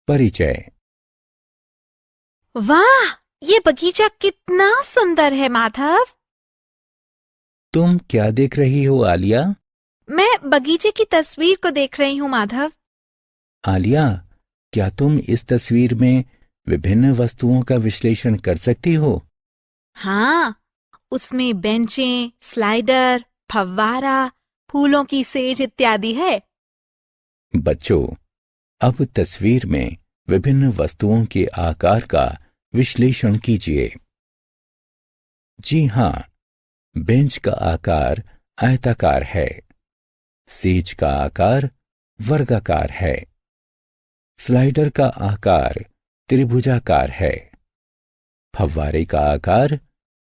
परिचय। वाह, ये बगीचा कितना सुंदर है माधव। तुम क्या देख रही हो आलिया? मैं बगीचे की तस्वीर को देख रही हूँ माधव। आलिया, क्या तुम इस तस्वीर में विभिन्न वस्तुओं का विश्लेषण कर सकती हो? हाँ, उसमें बेंचें, स्लाइडर, फव्वारा, फूलों की सेज इत्यादि है। बच्चों, अब तस्वीर में विभिन्न वस्तुओं के आकार का विश्लेषण कीजिए। जी हाँ, बेंच का आकार आयताकार है। सेज का आकार वर्गाकार है। स्लाइडर का आकार त्रिभुजाकार है। फव्वारे का आकार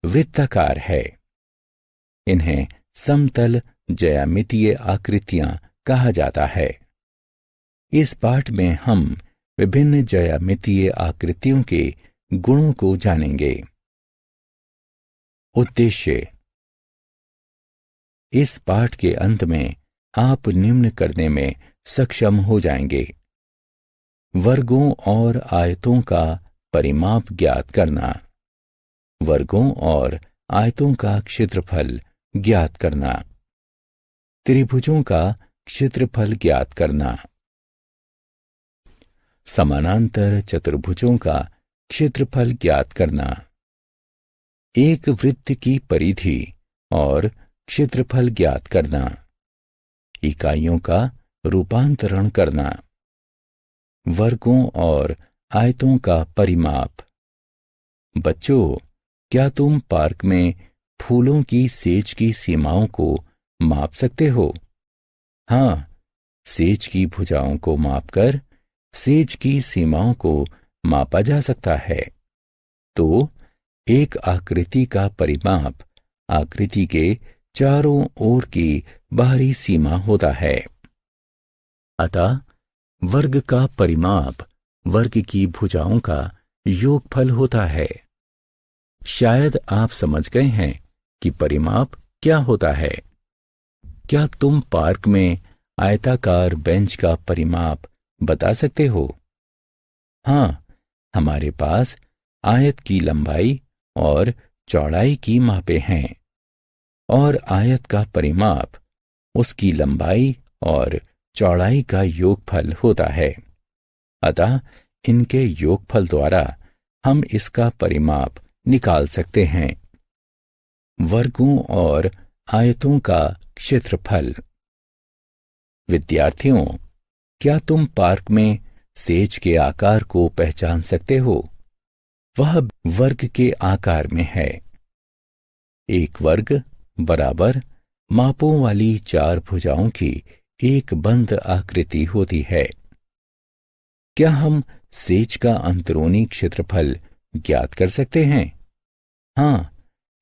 वृत्ताकार है। इन्हें समतल ज्यामितीय आकृतियां कहा जाता है। इस पाठ में हम विभिन्न ज्यामितीय आकृतियों के गुणों को जानेंगे। उद्देश्य। इस पाठ के अंत में आप निम्न करने में सक्षम हो जाएंगे: वर्गों और आयतों का परिमाप ज्ञात करना, वर्गों और आयतों का क्षेत्रफल ज्ञात करना, त्रिभुजों का क्षेत्रफल ज्ञात करना, समानांतर चतुर्भुजों का क्षेत्रफल ज्ञात करना, एक वृत्त की परिधि और क्षेत्रफल ज्ञात करना, इकाइयों का रूपांतरण करना, वर्गों और आयतों का परिमाप। बच्चों, क्या तुम पार्क में फूलों की सेज की सीमाओं को माप सकते हो? हाँ, सेज की भुजाओं को मापकर सेज की सीमाओं को मापा जा सकता है। तो एक आकृति का परिमाप आकृति के चारों ओर की बाहरी सीमा होता है। अतः वर्ग का परिमाप वर्ग की भुजाओं का योगफल होता है। शायद आप समझ गए हैं कि परिमाप क्या होता है। क्या तुम पार्क में आयताकार बेंच का परिमाप बता सकते हो? हाँ, हमारे पास आयत की लंबाई और चौड़ाई की मापें हैं और आयत का परिमाप उसकी लंबाई और चौड़ाई का योगफल होता है। अतः इनके योगफल द्वारा हम इसका परिमाप निकाल सकते हैं। वर्गों और आयतों का क्षेत्रफल। विद्यार्थियों, क्या तुम पार्क में सेज के आकार को पहचान सकते हो? वह वर्ग के आकार में है। एक वर्ग बराबर मापों वाली चार भुजाओं की एक बंद आकृति होती है। क्या हम सेज का अंदरूनी क्षेत्रफल ज्ञात कर सकते हैं? हाँ,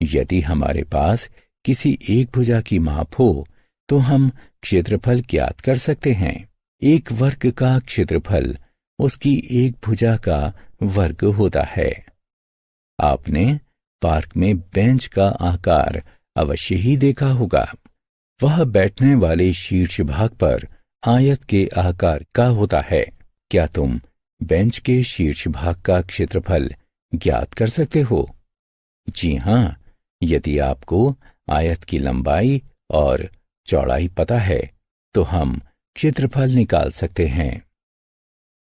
यदि हमारे पास किसी एक भुजा की माप हो तो हम क्षेत्रफल ज्ञात कर सकते हैं। एक वर्ग का क्षेत्रफल उसकी एक भुजा का वर्ग होता है। आपने पार्क में बेंच का आकार अवश्य ही देखा होगा। वह बैठने वाले शीर्ष भाग पर आयत के आकार का होता है। क्या तुम बेंच के शीर्ष भाग का क्षेत्रफल ज्ञात कर सकते हो? जी हाँ, यदि आपको आयत की लंबाई और चौड़ाई पता है तो हम क्षेत्रफल निकाल सकते हैं।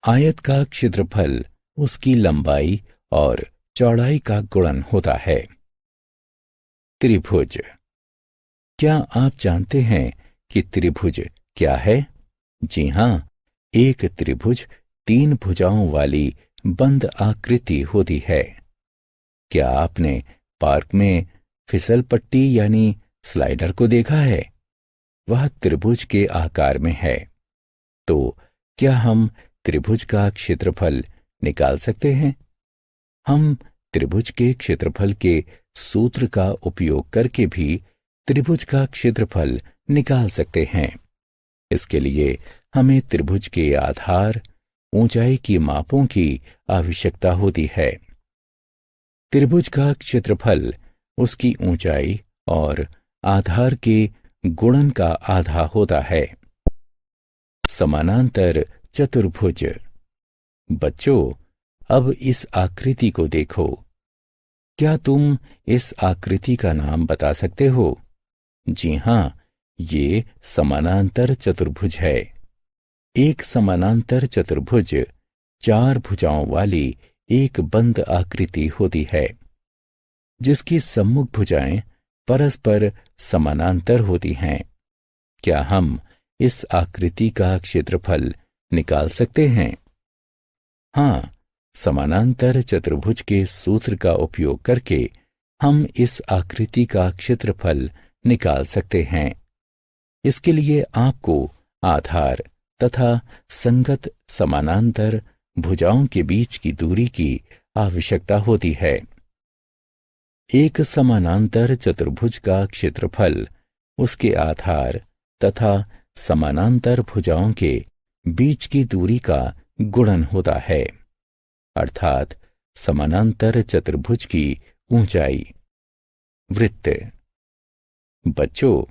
आयत का क्षेत्रफल उसकी लंबाई और चौड़ाई का गुणन होता है। त्रिभुज। क्या आप जानते हैं कि त्रिभुज क्या है? जी हाँ, एक त्रिभुज तीन भुजाओं वाली बंद आकृति होती है। क्या आपने पार्क में फिसल पट्टी यानी स्लाइडर को देखा है? वह त्रिभुज के आकार में है। तो क्या हम त्रिभुज का क्षेत्रफल निकाल सकते हैं? हम त्रिभुज के क्षेत्रफल के सूत्र का उपयोग करके भी त्रिभुज का क्षेत्रफल निकाल सकते हैं। इसके लिए हमें त्रिभुज के आधार, ऊंचाई की मापों की आवश्यकता होती है। त्रिभुज का क्षेत्रफल उसकी ऊंचाई और आधार के गुणन का आधा होता है। समानांतर चतुर्भुज। बच्चों, अब इस आकृति को देखो। क्या तुम इस आकृति का नाम बता सकते हो? जी हां, ये समानांतर चतुर्भुज है। एक समानांतर चतुर्भुज 4 भुजाओं वाली एक बंद आकृति होती है, जिसकी सम्मुख भुजाएं परस्पर समानांतर होती हैं। क्या हम इस आकृति का क्षेत्रफल निकाल सकते हैं? हाँ, समानांतर चतुर्भुज के सूत्र का उपयोग करके हम इस आकृति का क्षेत्रफल निकाल सकते हैं। इसके लिए आपको आधार तथा संगत समानांतर भुजाओं के बीच की दूरी की आवश्यकता होती है। एक समानांतर चतुर्भुज का क्षेत्रफल उसके आधार तथा समानांतर भुजाओं के बीच की दूरी का गुणन होता है, अर्थात समानांतर चतुर्भुज की ऊंचाई। वृत्त। बच्चों,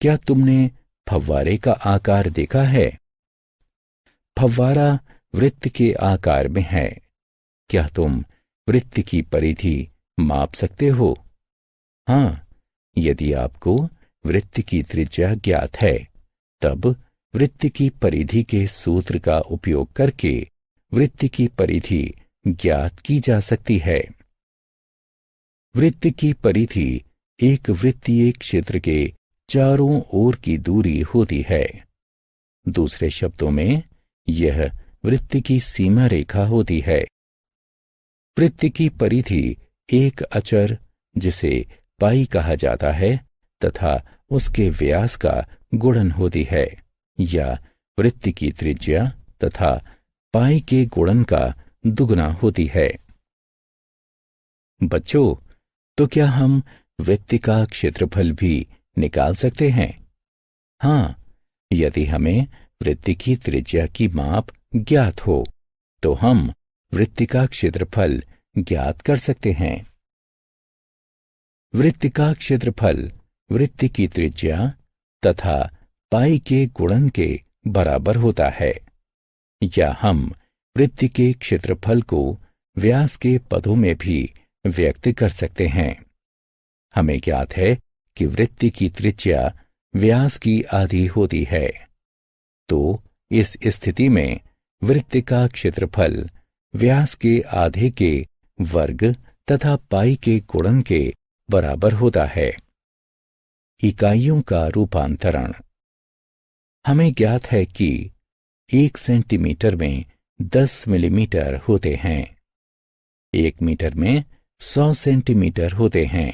क्या तुमने फव्वारे का आकार देखा है? फव्वारा वृत्त के आकार में है। क्या तुम वृत्त की परिधि माप सकते हो? हाँ, यदि आपको वृत्त की त्रिज्या ज्ञात है, तब वृत्त की परिधि के सूत्र का उपयोग करके वृत्त की परिधि ज्ञात की जा सकती है। वृत्त की परिधि एक वृत्तीय क्षेत्र के चारों ओर की दूरी होती है। दूसरे शब्दों में, यह वृत्त की सीमा रेखा होती है। वृत्त की परिधि एक अचर, जिसे पाई कहा जाता है, तथा उसके व्यास का गुणन होती है, या वृत्त की त्रिज्या तथा पाई के गुणन का दुगना होती है। बच्चों, तो क्या हम वृत्त का क्षेत्रफल भी निकाल सकते हैं? हाँ, यदि हमें वृत्त की त्रिज्या की माप ज्ञात हो, तो हम वृत्त का क्षेत्रफल ज्ञात कर सकते हैं। वृत्त का क्षेत्रफल वृत्त की त्रिज्या तथा पाई के गुणन के बराबर होता है, या हम वृत्त के क्षेत्रफल को व्यास के पदों में भी व्यक्त कर सकते हैं। हमें ज्ञात है कि वृत्त की त्रिज्या व्यास की आधी होती है, तो इस स्थिति में वृत्त का क्षेत्रफल व्यास के आधे के वर्ग तथा पाई के गुणन के बराबर होता है। इकाइयों का रूपांतरण। हमें ज्ञात है कि 1 सेंटीमीटर में 10 मिलीमीटर होते हैं। 1 मीटर में 100 सेंटीमीटर होते हैं।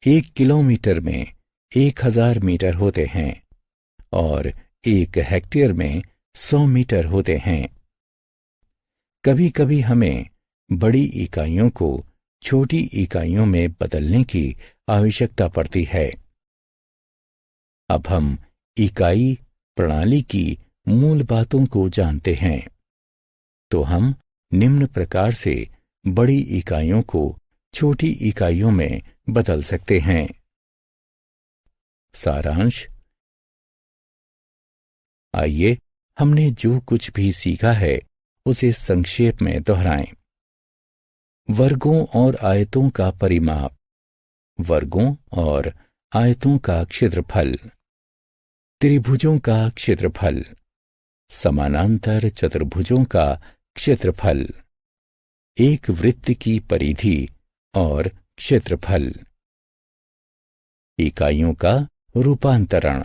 1 किलोमीटर में 1000 मीटर होते हैं और 1 हेक्टेयर में 100 मीटर होते हैं। कभी कभी हमें बड़ी इकाइयों को छोटी इकाइयों में बदलने की आवश्यकता पड़ती है। अब हम इकाई प्रणाली की मूल बातों को जानते हैं, तो हम निम्न प्रकार से बड़ी इकाइयों को छोटी इकाइयों में बदल सकते हैं। सारांश। आइए हमने जो कुछ भी सीखा है उसे संक्षेप में दोहराएं। वर्गों और आयतों का परिमाप, वर्गों और आयतों का क्षेत्रफल, त्रिभुजों का क्षेत्रफल, समानांतर चतुर्भुजों का क्षेत्रफल, एक वृत्त की परिधि और क्षेत्रफल, इकाइयों का रूपांतरण।